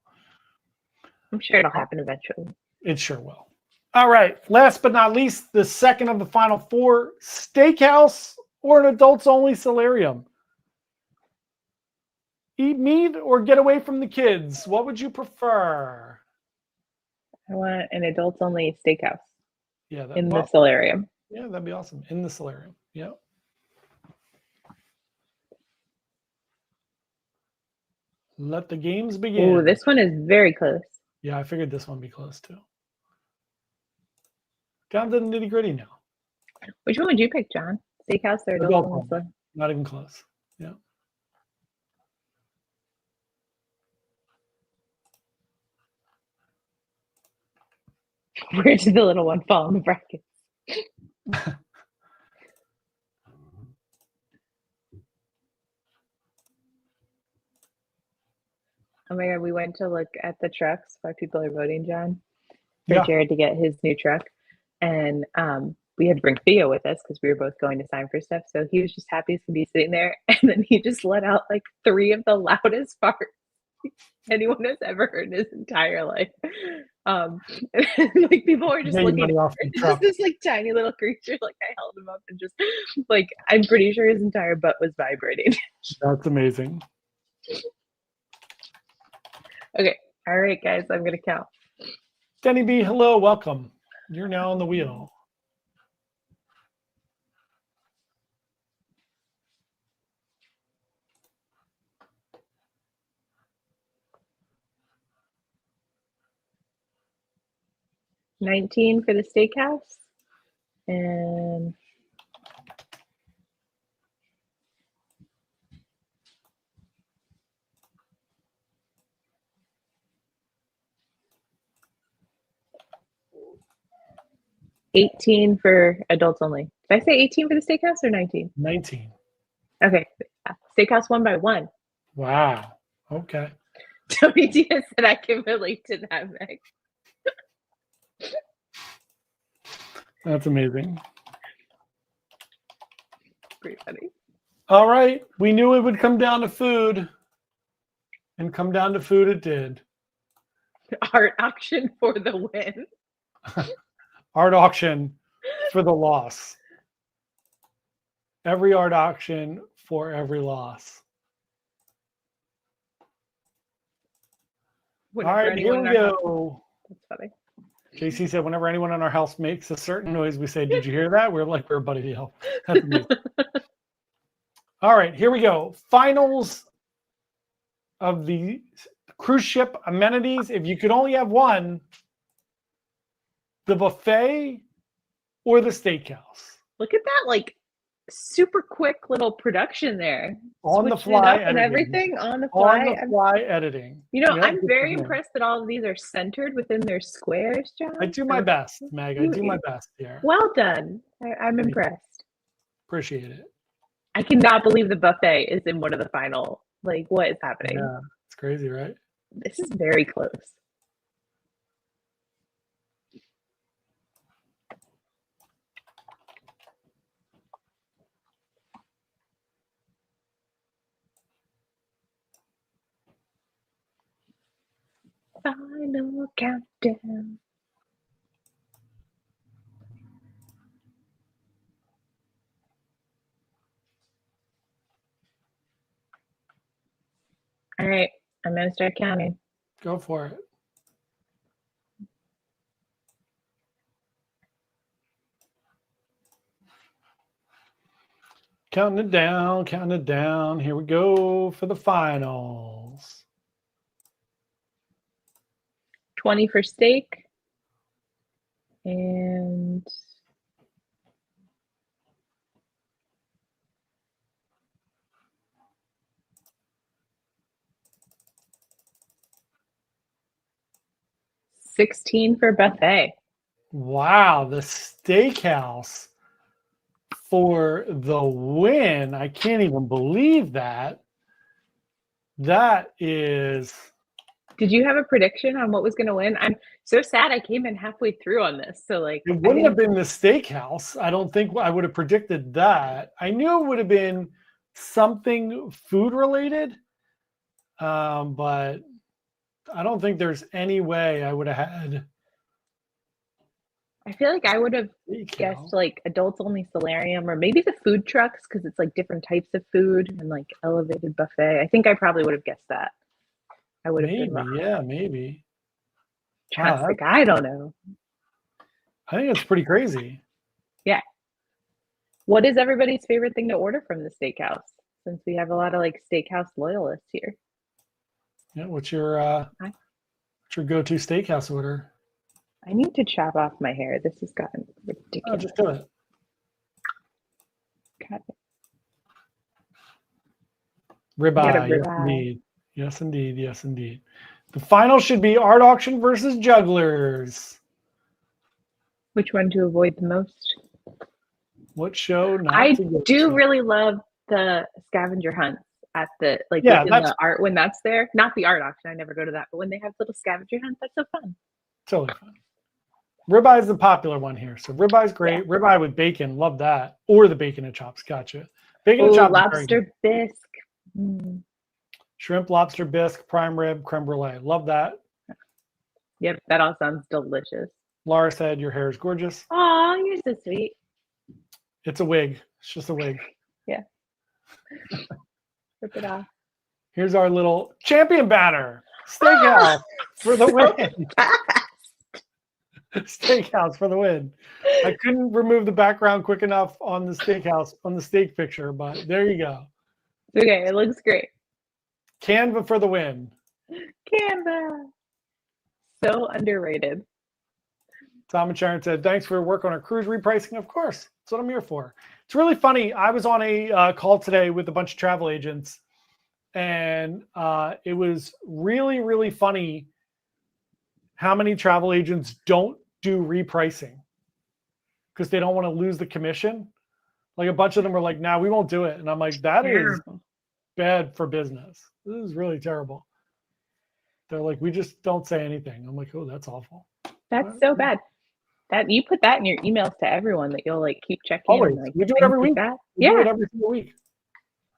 [SPEAKER 2] I'm sure it'll happen eventually.
[SPEAKER 1] It sure will. All right. Last but not least, the second of the final four, steakhouse or an adults only solarium. Eat meat or get away from the kids? What would you prefer?
[SPEAKER 2] I want an adults only steakhouse.
[SPEAKER 1] Yeah,
[SPEAKER 2] in the solarium.
[SPEAKER 1] Yeah, that'd be awesome. In the solarium. Yeah. Let the games begin.
[SPEAKER 2] Oh, this one is very close.
[SPEAKER 1] Yeah, I figured this one would be close too. Down to the nitty gritty now.
[SPEAKER 2] Which one would you pick, John? Steakhouse or adult only?
[SPEAKER 1] Not even close. Yeah.
[SPEAKER 2] Where did the little one fall in the brackets? Oh my God, we went to look at the trucks while people are voting, John, for Jared to get his new truck. And we had to bring Theo with us because we were both going to sign for stuff. So he was just happy to be sitting there. And then he just let out like 3 of the loudest farts anyone has ever heard in his entire life. Like people were just looking at just this like tiny little creature. Like I held him up and just like I'm pretty sure his entire butt was vibrating.
[SPEAKER 1] That's amazing.
[SPEAKER 2] Okay. All right, guys, I'm gonna count.
[SPEAKER 1] Denny B, hello, welcome. You're now on the wheel.
[SPEAKER 2] $19 for the steakhouse and $18 for adults only. Did I say 18 for the steakhouse or 19?
[SPEAKER 1] 19.
[SPEAKER 2] Okay. Steakhouse 1 by 1.
[SPEAKER 1] Wow. Okay.
[SPEAKER 2] Tony Diaz said I can relate to that, Meg.
[SPEAKER 1] That's amazing.
[SPEAKER 2] Pretty funny.
[SPEAKER 1] All right. We knew it would come down to food. And come down to food it did.
[SPEAKER 2] Art auction for the win.
[SPEAKER 1] Art auction for the loss. Every art auction for every loss. All right, here we go.
[SPEAKER 2] That's funny.
[SPEAKER 1] JC said, whenever anyone in our house makes a certain noise, we say, did you hear that? We're like, we're buddy to hell. That's amazing. All right, here we go. Finals of the cruise ship amenities. If you could only have one, the buffet or the steakhouse.
[SPEAKER 2] Look at that, like super quick little production there.
[SPEAKER 1] On the
[SPEAKER 2] Switching it
[SPEAKER 1] fly
[SPEAKER 2] up and
[SPEAKER 1] editing.
[SPEAKER 2] everything on the
[SPEAKER 1] On
[SPEAKER 2] fly.
[SPEAKER 1] the fly editing.
[SPEAKER 2] You know,
[SPEAKER 1] Yep,
[SPEAKER 2] I'm
[SPEAKER 1] good for
[SPEAKER 2] very
[SPEAKER 1] him.
[SPEAKER 2] impressed that all of these are centered within their squares, John.
[SPEAKER 1] I do my best, Meg. I do my best here.
[SPEAKER 2] Well done. I'm impressed.
[SPEAKER 1] Appreciate it.
[SPEAKER 2] I cannot believe the buffet is in one of the final. Like, what is happening?
[SPEAKER 1] Yeah, it's crazy, right?
[SPEAKER 2] This is very close. Final countdown. All right, I'm gonna start counting.
[SPEAKER 1] Go for it. Counting it down, counting it down. Here we go for the finals.
[SPEAKER 2] 20 for steak. And $16 for buffet.
[SPEAKER 1] Wow, the steakhouse for the win. I can't even believe that. That is.
[SPEAKER 2] Did you have a prediction on what was going to win? I'm so sad I came in halfway through on this. So like
[SPEAKER 1] it wouldn't have been the steakhouse. I don't think I would have predicted that. I knew it would have been something food related. But I don't think there's any way I would have had.
[SPEAKER 2] I feel like I would have guessed like adults only solarium or maybe the food trucks because it's like different types of food and like elevated buffet. I think I probably would have guessed that. I would have been wrong.
[SPEAKER 1] Yeah, maybe.
[SPEAKER 2] Classic. I don't know.
[SPEAKER 1] I think it's pretty crazy.
[SPEAKER 2] Yeah. What is everybody's favorite thing to order from the steakhouse? Since we have a lot of like steakhouse loyalists here.
[SPEAKER 1] Yeah, what's your go-to steakhouse order?
[SPEAKER 2] I need to chop off my hair. This has gotten ridiculous.
[SPEAKER 1] Oh, just do it.
[SPEAKER 2] Got it.
[SPEAKER 1] Ribeye, yes indeed. Yes, indeed. Yes, indeed. The final should be art auction versus jugglers.
[SPEAKER 2] Which one to avoid the most?
[SPEAKER 1] What show?
[SPEAKER 2] I do really love the scavenger hunts at the the art when that's there. Not the art auction. I never go to that, but when they have little scavenger hunts, that's so fun.
[SPEAKER 1] Totally fun. Ribeye is the popular one here. So ribeye is great. Yeah. Ribeye with bacon, love that. Or the bacon and chops, gotcha. Bacon and chops.
[SPEAKER 2] Lobster bisque.
[SPEAKER 1] Shrimp, lobster bisque, prime rib, creme brulee. Love that.
[SPEAKER 2] Yep, that all sounds delicious.
[SPEAKER 1] Laura said your hair is gorgeous.
[SPEAKER 2] Aw, you're so sweet.
[SPEAKER 1] It's a wig. It's just a wig.
[SPEAKER 2] Yeah. Rip it off.
[SPEAKER 1] Here's our little champion banner. Steakhouse for the win. Steakhouse for the win. I couldn't remove the background quick enough on the steakhouse, on the steak picture, but there you go.
[SPEAKER 2] Okay, it looks great.
[SPEAKER 1] Canva for the win.
[SPEAKER 2] Canva. So underrated.
[SPEAKER 1] Tom and Sharon said, thanks for your work on our cruise repricing. Of course, that's what I'm here for. It's really funny. I was on a call today with a bunch of travel agents, and it was really, really funny how many travel agents don't do repricing because they don't want to lose the commission. Like a bunch of them were like, "No, we won't do it." And I'm like, that is bad for business. This is really terrible. They're like, we just don't say anything. I'm like, oh, that's awful.
[SPEAKER 2] That's so bad. That you put that in your emails to everyone that you'll like keep checking.
[SPEAKER 1] Always.
[SPEAKER 2] Like,
[SPEAKER 1] we do it every week. We do it every single week.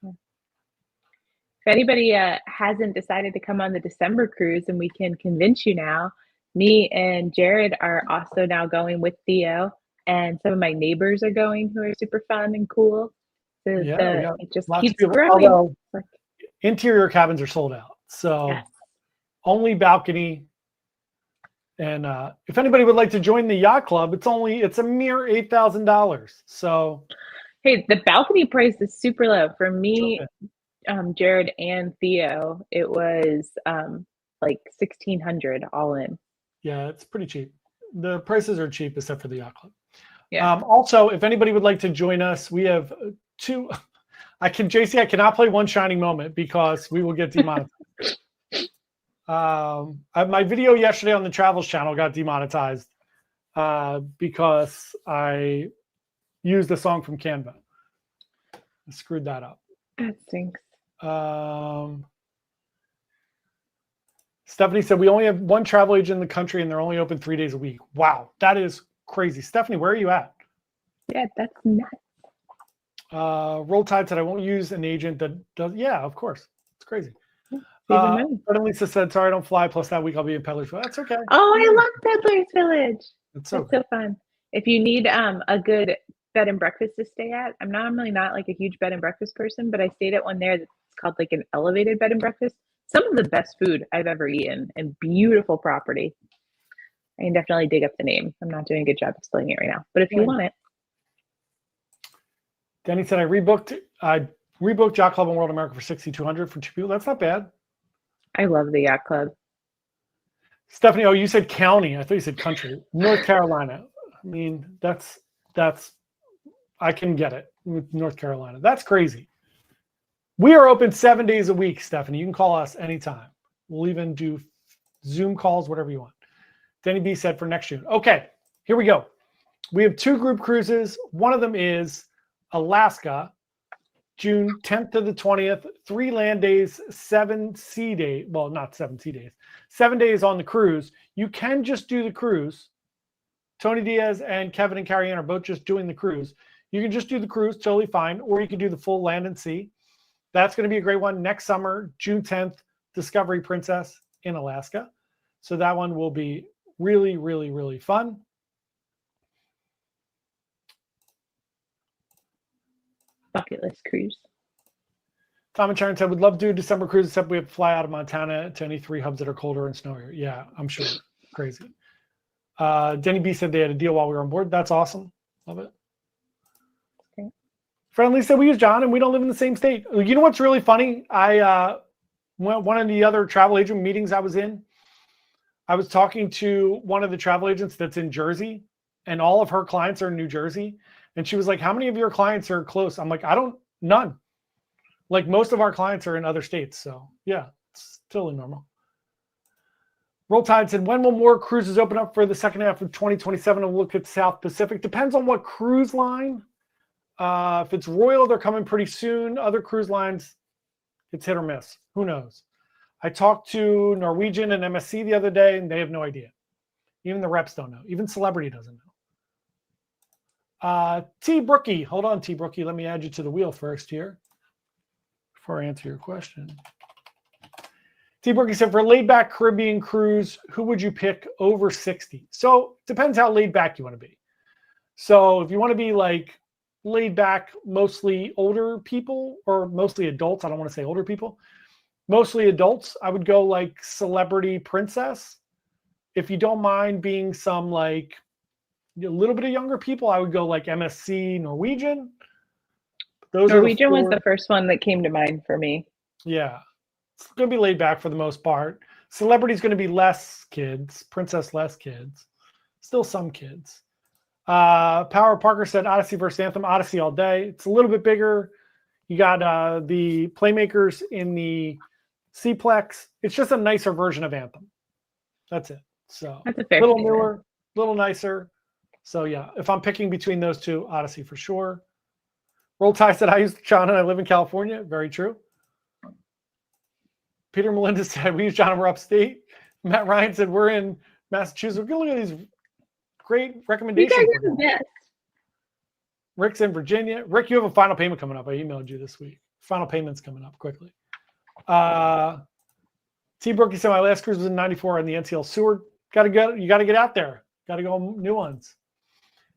[SPEAKER 2] If anybody hasn't decided to come on the December cruise, and we can convince you now, me and Jared are also now going with Theo, and some of my neighbors are going who are super fun and cool. So it just keeps growing.
[SPEAKER 1] Although interior cabins are sold out, so only balcony. And if anybody would like to join the yacht club, it's a mere $8,000. So,
[SPEAKER 2] hey, the balcony price is super low for me. Jared and Theo, it was like $1,600 all in.
[SPEAKER 1] Yeah, it's pretty cheap. The prices are cheap except for the yacht club.
[SPEAKER 2] Yeah.
[SPEAKER 1] Also, if anybody would like to join us, we have two. JC, I cannot play One Shining Moment because we will get demonetized. My video yesterday on the Travels channel got demonetized because I used the song from Canva. I screwed that up.
[SPEAKER 2] That stinks.
[SPEAKER 1] Stephanie said, we only have one travel agent in the country and they're only open 3 days a week. Wow, that is crazy. Stephanie, where are you at?
[SPEAKER 2] Yeah, that's nuts.
[SPEAKER 1] Roll Tide said, I won't use an agent that does. Yeah, of course. It's crazy. But Lisa said, sorry, I don't fly. Plus that week I'll be in Peddler's Village. That's okay.
[SPEAKER 2] Oh, I love Peddler's Village.
[SPEAKER 1] That's
[SPEAKER 2] so fun. If you need a good bed and breakfast to stay at, I'm really not like a huge bed and breakfast person, but I stayed at one there that's called like an elevated bed and breakfast. Some of the best food I've ever eaten and beautiful property. I can definitely dig up the name. I'm not doing a good job explaining it right now, but if you want it.
[SPEAKER 1] Danny said, I rebooked Yacht Club in World America for $6,200 for 2 people. That's not bad.
[SPEAKER 2] I love the Yacht Club.
[SPEAKER 1] Stephanie, you said county. I thought you said country. North Carolina. I mean, that's I can get it with North Carolina. That's crazy. We are open 7 days a week, Stephanie. You can call us anytime. We'll even do Zoom calls, whatever you want. Denny B said for next June. Okay, here we go. We have 2 group cruises. One of them is Alaska, June 10th to the 20th, 3 land days, 7 sea days. Well, not 7 sea days. 7 days on the cruise. You can just do the cruise. Tony Diaz and Kevin and Carrie Ann are both just doing the cruise. You can just do the cruise, totally fine, or you can do the full land and sea. That's going to be a great one next summer, June 10th, Discovery Princess in Alaska. So that one will be really, really, really fun.
[SPEAKER 2] Bucket list cruise.
[SPEAKER 1] Tom and Sharon said, would love to do a December cruise, except we have to fly out of Montana to any 3 hubs that are colder and snowier. Yeah, I'm sure. Crazy. Denny B said they had a deal while we were on board. That's awesome. Love it. Okay. Friendly said, we use John and we don't live in the same state. You know what's really funny? One of the other travel agent meetings I was in, I was talking to one of the travel agents that's in Jersey, and all of her clients are in New Jersey. And she was like, how many of your clients are close? I'm like, none. Like most of our clients are in other states. So yeah, it's totally normal. Roll Tide said, when will more cruises open up for the second half of 2027 and look at South Pacific? Depends on what cruise line. If it's Royal, they're coming pretty soon. Other cruise lines, it's hit or miss. Who knows? I talked to Norwegian and MSC the other day, and they have no idea. Even the reps don't know. Even Celebrity doesn't know. T. Brookie. Hold on, T. Brookie. Let me add you to the wheel first here before I answer your question. T. Brookie said, for a laid-back Caribbean cruise, who would you pick over 60? So depends how laid back you want to be. So if you want to be like laid back, mostly older people or mostly adults, I don't want to say older people, mostly adults, I would go like Celebrity Princess. If you don't mind being some like a little bit of younger people, I would go like MSC Norwegian.
[SPEAKER 2] Norwegian was the first one that came to mind for me.
[SPEAKER 1] Yeah. It's going to be laid back for the most part. Celebrity's going to be less kids. Princess less kids. Still some kids. Power Parker said Odyssey versus Anthem. Odyssey all day. It's a little bit bigger. You got the Playmakers in the Seaplex. It's just a nicer version of Anthem. That's it. So
[SPEAKER 2] that's a fair
[SPEAKER 1] little newer, little nicer. So yeah, if I'm picking between those two, Odyssey for sure. Roll Tide said, I use John and I live in California. Very true. Peter Melinda said, we use John and we're upstate. Matt Ryan said, we're in Massachusetts. We're going to look at these great recommendations. Rick's in Virginia. Rick, you have a final payment coming up. I emailed you this week. Final payment's coming up quickly. T. Brookie said, my last cruise was in 94 on the NCL Seward. You got to get out there. Got to go new ones.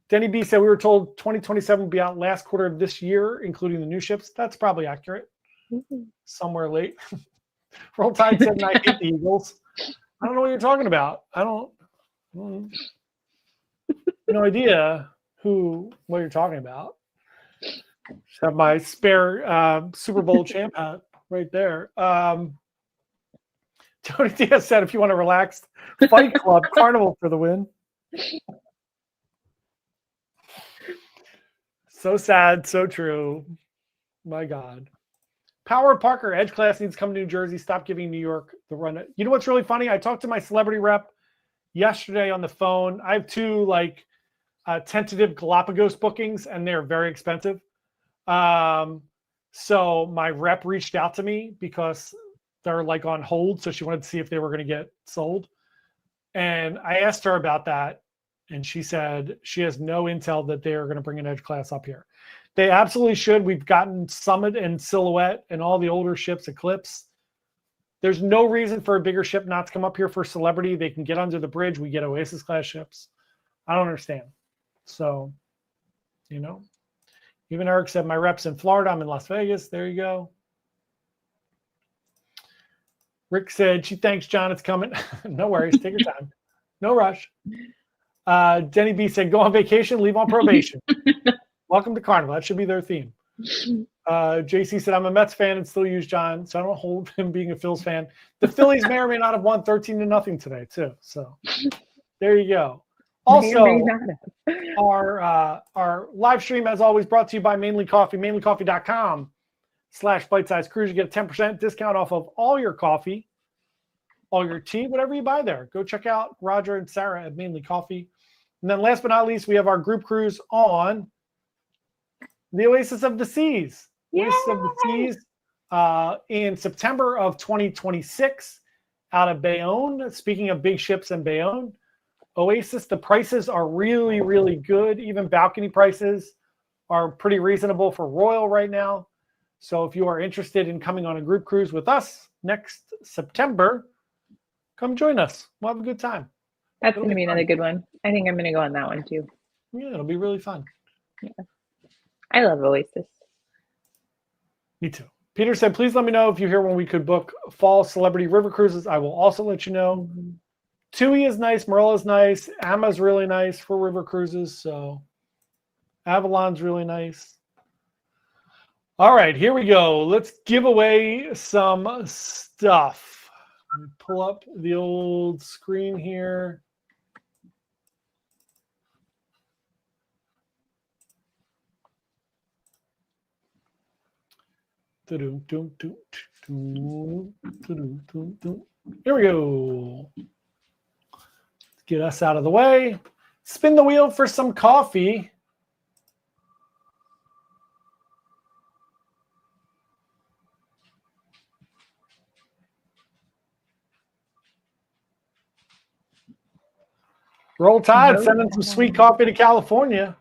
[SPEAKER 1] Denny B said, we were told 2027 will be out last quarter of this year, including the new ships. That's probably accurate. Somewhere late. Roll Tide said, I hate the Eagles. I don't know what you're talking about. I don't no idea what you're talking about. Just have my spare Super Bowl champ hat right there. Tony Diaz said, if you want to relax, Fight Club, Carnival for the win. So sad, so true. My God. Power Parker, Edge class needs to come to New Jersey. Stop giving New York the run. You know what's really funny? I talked to my celebrity rep yesterday on the phone. I have two tentative Galapagos bookings, and they're very expensive. So my rep reached out to me because they're like on hold. So she wanted to see if they were going to get sold. And I asked her about that. And she said she has no intel that they are going to bring an Edge class up here. They absolutely should. We've gotten Summit and Silhouette and all the older ships, Eclipse. There's no reason for a bigger ship not to come up here for Celebrity. They can get under the bridge. We get Oasis class ships. I don't understand. So, you know, even Eric said, my rep's in Florida. I'm in Las Vegas. There you go. Rick said, she thanks John. It's coming. No worries. Take your time. No rush. Denny B said, go on vacation, leave on probation. Welcome to Carnival. That should be their theme. JC said, I'm a Mets fan and still use John, so I don't hold him being a Phils fan. The Phillies may or may not have won 13-0 today, too. So there you go. Also, our live stream, as always, brought to you by Mainly Coffee, mainlycoffee.com/bite-sized cruise. You get a 10% discount off of all your coffee, all your tea, whatever you buy there. Go check out Roger and Sarah at Mainly Coffee. And then last but not least, we have our group cruise on the Oasis of the Seas. Yay! Oasis of the Seas in September of 2026 out of Bayonne. Speaking of big ships in Bayonne, Oasis, the prices are really, really good. Even balcony prices are pretty reasonable for Royal right now. So if you are interested in coming on a group cruise with us next September, come join us. We'll have a good time.
[SPEAKER 2] That's going to be another good one. I think I'm going to go on that one too.
[SPEAKER 1] Yeah, it'll be really fun.
[SPEAKER 2] Yeah. I love Oasis.
[SPEAKER 1] Me too. Peter said, please let me know if you hear when we could book fall celebrity river cruises. I will also let you know. Tui is nice. Marilla is nice. Ama's really nice for river cruises. So Avalon's really nice. All right, here we go. Let's give away some stuff. Let me pull up the old screen here. Here we go. Let's get us out of the way. Spin the wheel for some coffee. Roll Tide, sending some sweet coffee to California.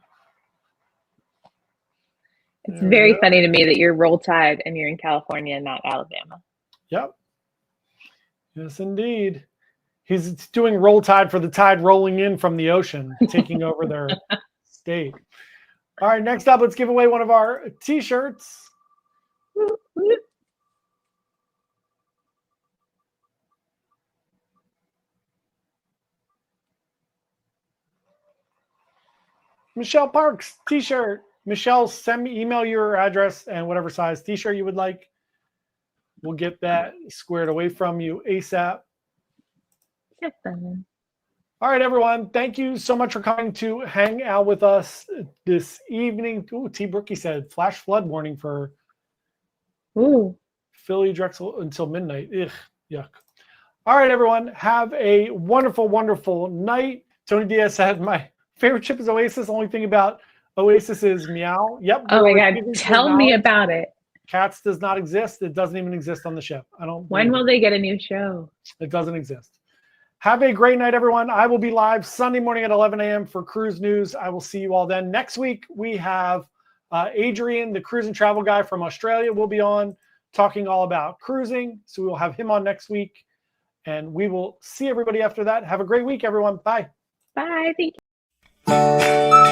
[SPEAKER 2] It's very funny to me that you're Roll Tide and you're in California and not Alabama.
[SPEAKER 1] Yep. Yes, indeed. He's doing Roll Tide for the tide rolling in from the ocean, taking over their state. All right, next up, let's give away one of our T-shirts. Michelle Parks T-shirt. Michelle, email your address and whatever size T-shirt you would like. We'll get that squared away from you ASAP. All right, everyone. Thank you so much for coming to hang out with us this evening. Ooh, T. Brookie said flash flood warning for Philly Drexel until midnight. Ugh, yuck. All right, everyone. Have a wonderful, wonderful night. Tony Diaz said my favorite ship is Oasis. Only thing about Oasis is Meow. Yep.
[SPEAKER 2] Oh my God. Tell me about it.
[SPEAKER 1] Cats does not exist. It doesn't even exist on the ship.
[SPEAKER 2] When will they get a new show?
[SPEAKER 1] It doesn't exist. Have a great night, everyone. I will be live Sunday morning at 11 a.m. for Cruise News. I will see you all then. Next week, we have Adrian, the cruise and travel guy from Australia, will be on talking all about cruising. So we will have him on next week. And we will see everybody after that. Have a great week, everyone. Bye.
[SPEAKER 2] Bye. Thank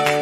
[SPEAKER 2] you.